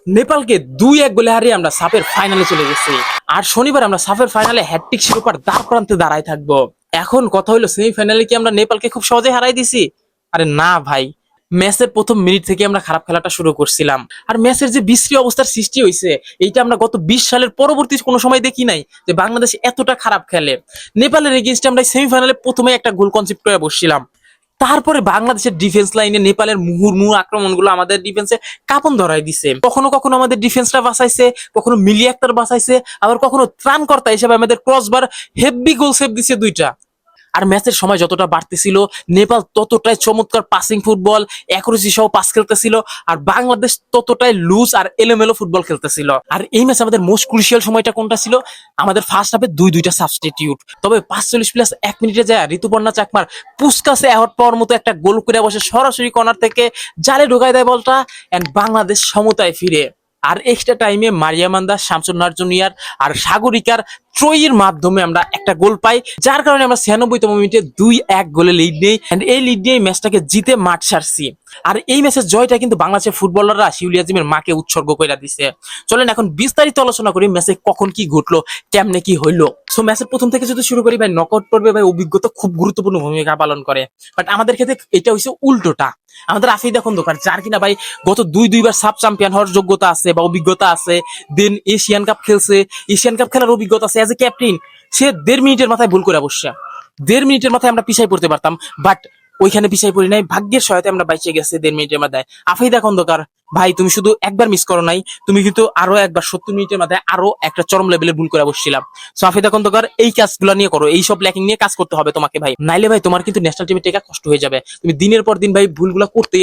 নেপালকে 2-1 গোলে হারিয়ে আমরা সাফের ফাইনালে চলে গেছি। আর শনিবার আমরা সাফের ফাইনালে হ্যাটট্রিক শিরোপার দ্বার প্রান্তে দাঁড়ায় থাকবো। এখন কথা হইলো, সেমিফাইনালে কি আমরা নেপালকে খুব সহজে হারাই দিছি? আরে না ভাই, ম্যাচের প্রথম মিনিট থেকে আমরা খারাপ খেলাটা শুরু করছিলাম। আর ম্যাচের যে বিশ্রী অবস্থার সৃষ্টি হয়েছে, এইটা আমরা গত 20 সালের পরবর্তী কোনো সময় দেখি নাই যে বাংলাদেশ এতটা খারাপ খেলে। নেপালের এগেইনস্টে আমরা সেমিফাইনালে প্রথমে একটা গোল কনসিপ্ট করে বসছিলাম। তারপরে বাংলাদেশের ডিফেন্স লাইনে নেপালের মুহুর্মুহু আক্রমণগুলো আমাদের ডিফেন্সে কাঁপন ধরাই দিছে। কখনো কখনো আমাদের ডিফেন্সটা বাঁচাইছে, কখনো মিলি আক্তার বাঁচাইছে, আবার কখনো ত্রাণকর্তা হিসেবে আমাদের ক্রসবার হেভি গোল সেভ দিছে 2টা। আর ম্যাচের সময় যতটা বাড়তেছিল, নেপাল ততটাই চমৎকার পাসিং ফুটবল, অ্যাকুরেসি সহ পাস খেলতেছিল, আর বাংলাদেশ ততটাই লুজ আর এলোমেলো ফুটবল খেলতেছিল। আর এই ম্যাচে আমাদের মোস্ট ক্রুশিয়াল সময়টা কোনটা ছিল? আমাদের ফার্স্ট হাফে দুইটা সাবস্টিটিউট, তবে 45+1 মিনিটে যায় ঋতুপর্ণা চাকমার পুস্কাসে অ্যাওয়ার্ড পাওয়ার মতো একটা গোল করে বসে সরাসরি কর্নার থেকে জালে ঢোকায় দেয় বলটা, এন্ড বাংলাদেশ সমতায় ফিরে। আর এক্সট্রা টাইমে মারিয়ামান্দা, শামসুন নাহার জুনিয়র আর সাগরিকার ত্রয়ীর মাধ্যমে আমরা একটা গোল পাই, যার কারণে আমরা 96তম মিনিটে 2-1 গোলে লিড নেই। এন্ড এই লিড নিয়ে ম্যাচটাকে জিতে মাঠ ছাড়ছি। আর এই ম্যাচের জয়টা কিন্তু বাংলাদেশের ফুটবলাররা শিউলি আজিমের মাকে উৎসর্গ করে দিছে। চলেন এখন বিস্তারিত আলোচনা করি ম্যাচে কখন কি ঘটলো, কেমনে কি হইলো। সো ম্যাচের প্রথম থেকে যদি শুরু করি ভাই, নকআউট পর্বে ভাই অভিজ্ঞতা খুব গুরুত্বপূর্ণ ভূমিকা পালন করে। বাট আমাদের ক্ষেত্রে এটা হচ্ছে উল্টোটা। আমাদের আফিদা খন্দকার, যার কিনা ভাই গত দুইবার সাব চ্যাম্পিয়ন হওয়ার যোগ্যতা আছে বা অভিজ্ঞতা আছে, দেন এশিয়ান কাপ খেলছে, এশিয়ান কাপ খেলার অভিজ্ঞতা আছে, এজ এ ক্যাপ্টেন সে 1.5 মিনিটের মাথায় ভুল করে বসছে। 1.5 মিনিটের মাথায় আমরা পিছাই পড়তে পারতাম, বাট ওইখানে পিছাই পড়ি নাই, ভাগ্যের সহায়তায় আমরা বাইচে গেছি 1.5 মিনিটের মাথায়। আফিদা খন্দকার ভাই, তুমি শুধু একবার মিস করো নাই, তুমি কিন্তু আরো একবার 70 মিনিটের মাথায় আরো একটা চরম লেভেলের ভুল করে বসছিলাম। সো আফিদা খন্দকার, এই কাজগুলো নিয়ে করো, এই সব ল্যাকিং নিয়ে কাজ করতে হবে তোমাকে ভাই, নাইলে ভাই তোমার কিন্তু ন্যাশনাল টিমে টেকা কষ্ট হয়ে যাবে। তুমি দিনের পর দিন ভাই ভুলগুলো করতে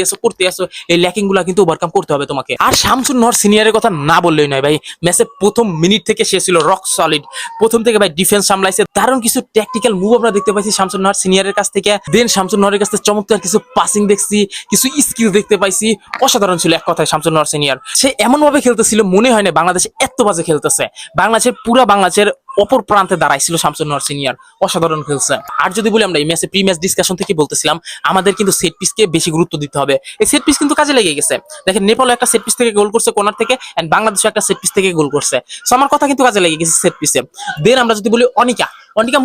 আসো, এই ল্যাকিং গুলা কিন্তু ওভারকাম করতে হবে তোমাকে। আর শামসুন নহর সিনিয়রের কথা না বললেই নয় ভাই, ম্যাচের প্রথম মিনিট থেকে সে ছিল রক সলিড। প্রথম থেকে ভাই ডিফেন্স সামলাইছে, দারুণ কিছু ট্যাকটিক্যাল মুভ আমরা দেখতে পাইছি শামসুন নহর সিনিয়রের কাছ থেকে। দেন শামসুন নহরের কাছ থেকে চমৎকার কিছু পাসিং দেখছি, কিছু স্কিল দেখতে পাইছি, অসাধারণ ছিল এক কথায় শামসুন নহর সিনিয়র। সে এমন ভাবে খেলতেছিল, মনে হয় না বাংলাদেশ এত বাজে খেলতেছে। বাংলাদেশের অপর প্রান্তে দাঁড়াইছিল শামসুন নহর সিনিয়র, অসাধারণ খেলছে। আর যদি বলি, আমরা এই ম্যাচে প্রি ম্যাচ ডিসকাশন থেকে বলতেছিলাম আমাদের কিন্তু সেট পিসকে বেশি গুরুত্ব দিতে হবে। এই সেট পিস কিন্তু কাজে লেগে গেছে। দেখেন, নেপাল একটা সেট পিস থেকে গোল করছে কর্নার থেকে, এন্ড বাংলাদেশ একটা সেট পিস থেকে গোল করছে। সো আমার কথা কিন্তু কাজে লেগে গেছে সেট পিসে। দেন আমরা যদি বলি অনিকা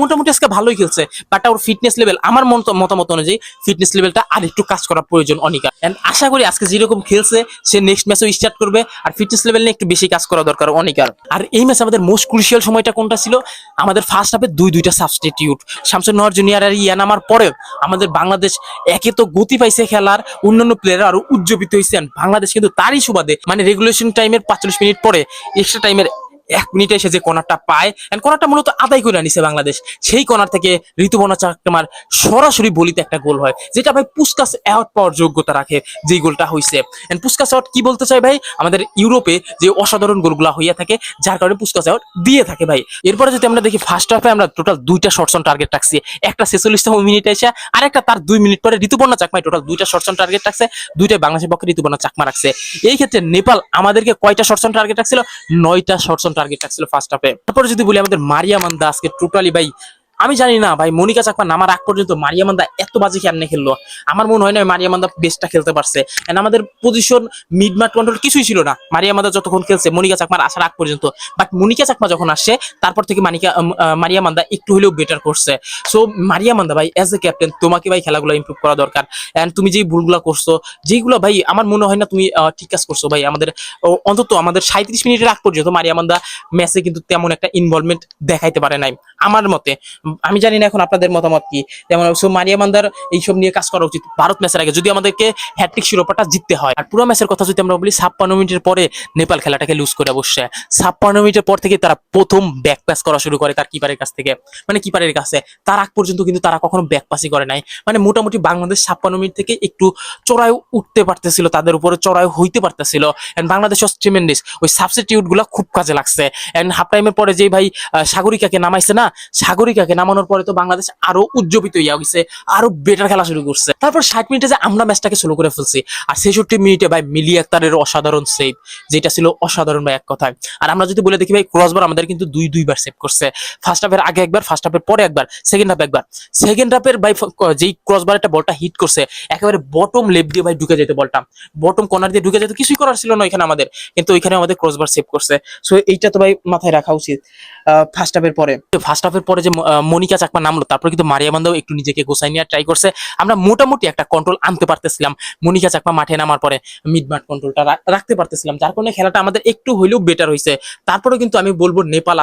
মোটামুটি আজকে ভালোই খেলছে, বাট ওর ফিটনেস লেভেল, আমার মতামত অনুযায়ী ফিটনেস লেভেলটা আর একটু কাজ করার প্রয়োজন অনিকা। এন্ড আশা করি আজকে যেরকম খেলছে সে নেক্সট ম্যাচও স্টার্ট করবে, আর ফিটনেস লেভেল নিয়ে একটু বেশি কাজ করা দরকার অনিকার। আর এই ম্যাচে আমাদের মোস্ট ক্রুশিয়াল সময়টা কোনটা ছিল? আমাদের ফার্স্ট হাফে দুইটা সাবস্টিটিউট, শামসুন নহর জুনিয়র আর ইয়ান নামার পরেও আমাদের বাংলাদেশ একে তো গতি পাইছে খেলার, অন্যান্য প্লেয়ার আরো উজ্জীবিত হয়েছেন। বাংলাদেশ কিন্তু তারই সুবাদে, মানে রেগুলেশন টাইমের 45 মিনিট পরে এক্সট্রা টাইমের 1 মিনিটে এসে যে কর্নারটা পায়, এন্ড কর্নারটা মূলত আদায় করে নিছে বাংলাদেশ। সেই কর্নার থেকে ঋতুপর্ণা চাকমার সরাসরি বলিতে একটা গোল হয়, যেটা ভাই পুস্কাস অ্যাওয়ার্ড পাওয়ার যোগ্যতা রাখে, যেই গোলটা হয়েছে। এন্ড পুস্কাস অ্যাওয়ার্ড কি বলতে চাই ভাই, আমাদের ইউরোপে যে অসাধারণ গোলগুলা হইয়া থাকে, যার কারণে পুস্কাস অ্যাওয়ার্ড দিয়ে থাকে ভাই। এরপরে যদি আমরা দেখি, ফার্স্ট হাফে আমরা টোটাল 2টা শর্টস অন টার্গেট রাখছি, একটা 46তম মিনিটে এসে, আর একটা তার 2 মিনিট পরে ঋতুপর্ণা চাকমায় টোটাল 2টা শর্টস অন টার্গেট রাখছে, 2টাই বাংলাদেশের পক্ষে ঋতুপর্ণা চাকমা রাখছে। এই ক্ষেত্রে নেপাল আমাদেরকে কয়টা শর্টস অন টার্গেট রাখছিল? 9টা শর্টস অন টার্গেট রাখছিল ফার্স্ট হাফে। তারপরে যদি বলি, আমাদের মারিয়ামান্দা আজকে টোটালি ভাই, আমি জানি না ভাই, মনিকা চাকমা নামার আগ পর্যন্ত মারিয়ামান্দা এত বাজে কেমনে খেললো। আমার মনে হয় না মারিয়ামান্দা বেস্টটা খেলতে পারছে। এন্ড আমাদের পজিশন, মিড মাঠ কন্ট্রোল কিছুই ছিল না মারিয়ামান্দা যতক্ষণ খেলছে, মনিকা চাকমার আসার আগ পর্যন্ত। বাট মনিকা চাকমা যখন আসছে, তারপর থেকে মারিয়ামান্দা একটু হলেও বেটার করছে। সো মারিয়ামান্দা ভাই, এজ এ ক্যাপ্টেন তোমাকে ভাই খেলাগুলো ইমপ্রুভ করা দরকার। এন্ড তুমি যেই ভুলগুলো করছো, যেগুলো ভাই আমার মনে হয় না তুমি ঠিক কাজ করছো ভাই। আমাদের অন্তত আমাদের 37 মিনিটের আগ পর্যন্ত মারিয়ামান্দা ম্যাচে কিন্তু তেমন একটা ইনভলভমেন্ট দেখাইতে পারে নাই আমার মতে। আমি জানি না এখন আপনাদের মতামত কি। যেমন মারিয়ামান্দার এইসব নিয়ে কাজ করা উচিত ভারত ম্যাচের আগে, যদি আমাদেরকে হ্যাটট্রিক শিরোপাটা জিততে হয়। আর পুরো ম্যাচের কথা যদি আমরা বলি, 56 মিনিটের পরে নেপাল খেলাটাকে লুজ করে বসছে। 56 মিনিটের পর থেকে তারা প্রথম ব্যাক পাস করা শুরু করে তার কিপারের কাছ থেকে, মানে কিপারের কাছে। তার আগ পর্যন্ত কিন্তু তারা কখনো ব্যাক পাসই করে নাই। মানে মোটামুটি বাংলাদেশ 56 মিনিট থেকে একটু চড়াই উঠতে পারতেছিল, তাদের উপরে চড়াই হইতে পারতেছিল। এন্ড বাংলাদেশ ট্রিমেন্ডাস, ওই সাবস্টিটিউট গুলা খুব কাজে লাগছে। এন্ড হাফ টাইমের পরে যে ভাই সাগরিকাকে নামাইছে না, সাগরিকাকে নামানোর পরে তো বাংলাদেশ আরো উজ্জীবিত হইয়া গেছে, আরো বেটার খেলা শুরু করছে। তারপর 60 মিনিটে যে আমরা ম্যাচটাকে স্লো করে ফেলছি, আর 66 মিনিটে ভাই মিলি আক্তারের অসাধারণ সেভ, যেটা ছিল অসাধারণ ভাই এক কথায়। আর আমরা যদি বলে দেখি ভাই ক্রসবার আমাদের কিন্তু দুইবার সেভ করছে, ফার্স্ট হাফের আগে একবার, ফার্স্ট হাফের পরে একবার, সেকেন্ড হাফে একবার। সেকেন্ড হাফের ভাই যেই ক্রসবার একটা বলটা হিট করছে একেবারে বটম লেফট দিয়ে ভাই ঢুকে যেত বলটা, বটম কর্নার দিয়ে ঢুকে যেত, কিছুই করার ছিল না এখানে আমাদের, কিন্তু ওইখানে আমাদের ক্রসবার সেভ করছে। সো এইটা তো ভাই মাথায় রাখা উচিত। ফার্স্ট হাফের পরে যে মনিকা চাকমা নামলো, তারপর কিন্তু মারিয়া মান্দাও একটু নিজেকে গোছাই নিয়ে ট্রাই করছে। আমরা মোটামুটি একটা কন্ট্রোল আনতে পারতেছিলাম মনিকা চাকমা মাঠে নামার পরে, মিড মাঠ কন্ট্রোলটা রাখতে পারতেছিলাম, যার কারণে খেলাটা আমাদের একটু হইলেও বেটার হয়েছে। তারপরে কিন্তু আমি বলবো নেপাল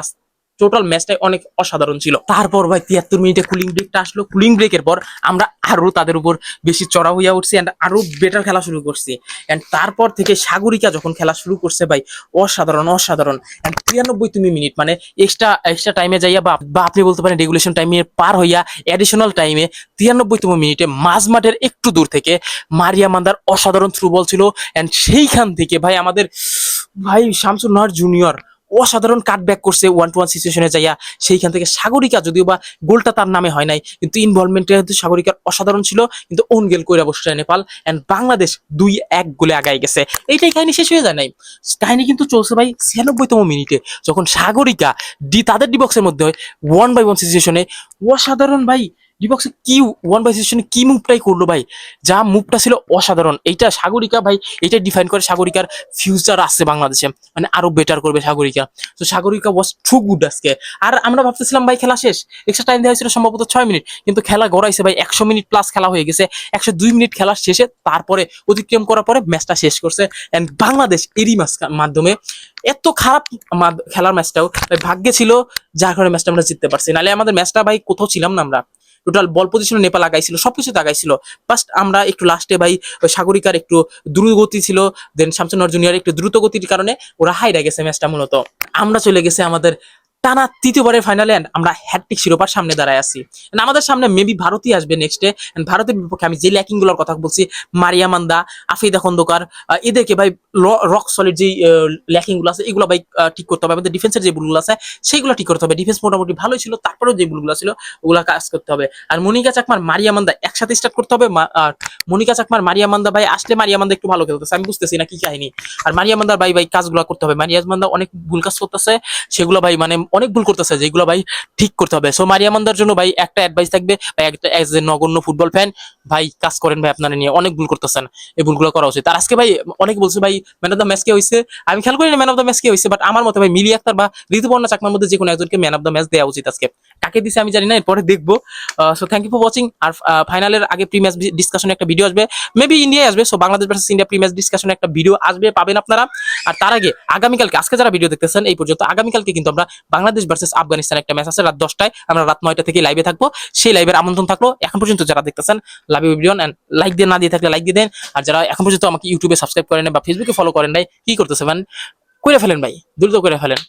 টোটাল ম্যাচটাই অনেক অসাধারণ ছিল। তারপর ভাই 73 মিনিটে কুলিং ব্রেকটা আসলো, কুলিং ব্রেকের পর আমরা আরো তাদের উপর বেশি চড়া হইয়া উঠছি এন্ড আরো বেটার খেলা শুরু করছি। এন্ড তারপর থেকে সাগরিকা যখন খেলা শুরু করছে ভাই, অসাধারণ অসাধারণ। এন্ড 93 মিনিট মানে এক্সট্রা টাইমে যাইয়া বা আপনি বলতে পারেন রেগুলেশন টাইমে পার হইয়া অ্যাডিশনাল টাইমে 93 মিনিটে মাঝ মাঠের একটু দূর থেকে মারিয়া মান্দার অসাধারণ থ্রু বল ছিল। এন্ড সেইখান থেকে ভাই আমাদের ভাই শামসুন নাহার জুনিয়র অসাধারণ কাটব্যাক করছে 1-1 সিচুয়েশনে যাইয়া, সেইখান থেকে সাগরিকা যদিও বা গোলটা তার নামে হয় নাই, কিন্তু ইনভলভমেন্টটা কিন্তু সাগরিকার অসাধারণ ছিল, কিন্তু ওন গোল কইরা বসছে নেপাল এন্ড বাংলাদেশ 2-1 গোলে আগাই গেছে। এইটাই কাহিনী শেষ হয়ে যায় নাই, কাহিনী কিন্তু চলছে ভাই 96তম মিনিটে, যখন সাগরিকা তাদের ডিবক্সের মধ্যে 1-1 সিচুয়েশনে অসাধারণ ভাই ডিবক্সে কি 1-1 সিচুয়েশনে কি মুভটাই করলো ভাই, যা মুভটা ছিল অসাধারণ। এইটা সাগরিকা ভাই, এটা ডিফাইন করে সাগরিকার ফিউচার আসছে বাংলাদেশে, মানে আরো বেটার করবে সাগরিকা। তো সাগরিকা ওয়াজ টু গুড আজকে। আর আমরা ভাবতেছিলাম ভাই খেলা শেষ, এক্সট্রা টাইম দেওয়া হয়েছিল সম্ভবত 6 মিনিট, কিন্তু খেলা গড়াইছে ভাই 100 মিনিট প্লাস খেলা হয়ে গেছে। 102 মিনিট খেলা শেষে তারপরে অতিক্রম করার পরে ম্যাচটা শেষ করছে এন্ড বাংলাদেশ এরই মাধ্যমে এত খারাপ খেলার ম্যাচটাও ভাগ্যে ছিল, যার কারণে ম্যাচটা আমরা জিততে পারছি। নাহলে আমাদের ম্যাচটা ভাই কোথাও ছিলাম না আমরা, টোটাল বল পজিশনে নেপাল আগাইছিল, সবকিছু আগাইছিল। ফার্স্ট আমরা একটু লাস্টে ভাই সাগরিকার একটু দ্রুত গতি ছিল, দেন শামসুন জুনিয়র একটু দ্রুত গতির কারণে ওরা হাইরা গেছে ম্যাচটা। মূলত আমরা চলে গেছে আমাদের টানা তৃতীয়বারের ফাইনালে, আমরা হ্যাটট্রিক শিরোপার সামনে দাঁড়ায় আছি। আমাদের সামনে মেবি ভারতই আসবে নেক্সট ডে। ভারতের বিপক্ষে আমি যে ল্যাকিং গুলোর কথা বলছি, মারিয়া মান্দা, আফিদা খন্দকার, এদেরকে ভাই রক সলিড যে ল্যাকিং গুলো আছে এগুলো ভাই ঠিক করতে হবে। আমাদের ডিফেন্সের যে ভুলগুলো আছে সেইগুলো ঠিক করতে হবে। ডিফেন্স মোটামুটি ভালোই ছিল, তারপরেও যে ভুলগুলো ছিল ওগুলা কাজ করতে হবে। আর মনিকা চাকমার মারিয়া মান্দা একসাথে স্টার্ট করতে হবে। আর মনিকা চাকমার মারিয়া মান্দা ভাই আসলে মারিয়া মান্দা একটু ভালো খেলতেছে, আমি বুঝতেছি না কি কাহিনী। আর মারিয়া মান্দার ভাই কাজগুলো করতে হবে। মারিয়া মান্দা অনেক ভুল কাজ করতেছে, সেগুলো ভাই মানে অনেক ভুল করতেছে, যেগুলো ভাই ঠিক করতে হবে। সো মারিয়া মান্দার জন্য ভাই একটা অ্যাডভাইস থাকবে ভাই, একটা এজ এ নগণ্য ফুটবল ফ্যান ভাই কাজ করেন ভাই, আপনারা নিয়ে অনেক ভুল করতেছেন, এই ভুলগুলো করা উচিত। আর আজকে ভাই অনেক বলছে ভাই ম্যান অফ দ্য ম্যাচ কে হয়েছে, আমি খেয়াল করি না ম্যান অফ দ্য ম্যাচ কে হয়েছে, বাট আমার মতে ভাই মিলি আক্তার বা ঋতুপর্ণা চাকমার মধ্যে যে কোনো একজনকে ম্যান অফ দ্য ম্যাচ দেওয়া উচিত। আজকে কাকে দিছে আমি জানি না, এরপরে দেখবো। So thank you for watching. আর ফাইনালের আগে প্রি ম্যাচ ডিসকাশনে একটা ভিডিও আসবে, মেবি ইন্ডিয়ায় আসবে। So Bangladesh versus India pre match ডিসকাশনে একটা ভিডিও আসবে, পাবেন আপনারা। আর তার আগে আগামীকালকে, আজকে যারা ভিডিও দেখতেছেন এই পর্যন্ত, আগামীকালকে কিন্তু আমরা বাংলাদেশ ভার্সেস আফগানিস্তান একটা ম্যাচ আছে রাত 10টায়, আমরা রাত 9টা থেকে লাইভে থাকবো। সেই লাইভের আমন্ত্রণ থাকলো। এখন পর্যন্ত যারা দেখতেছেন love you video, and like দিয়ে না দিয়ে থাকলে লাইক দিয়ে দেন। আর যারা এখন পর্যন্ত আমাকে ইউটিউবে সাবস্ক্রাইব করেন বা ফেসবুকে ফলো করেন নাই, কি করতেছে ভাই, করে ফেলেন ভাই, দ্রুত করে ফেলেন।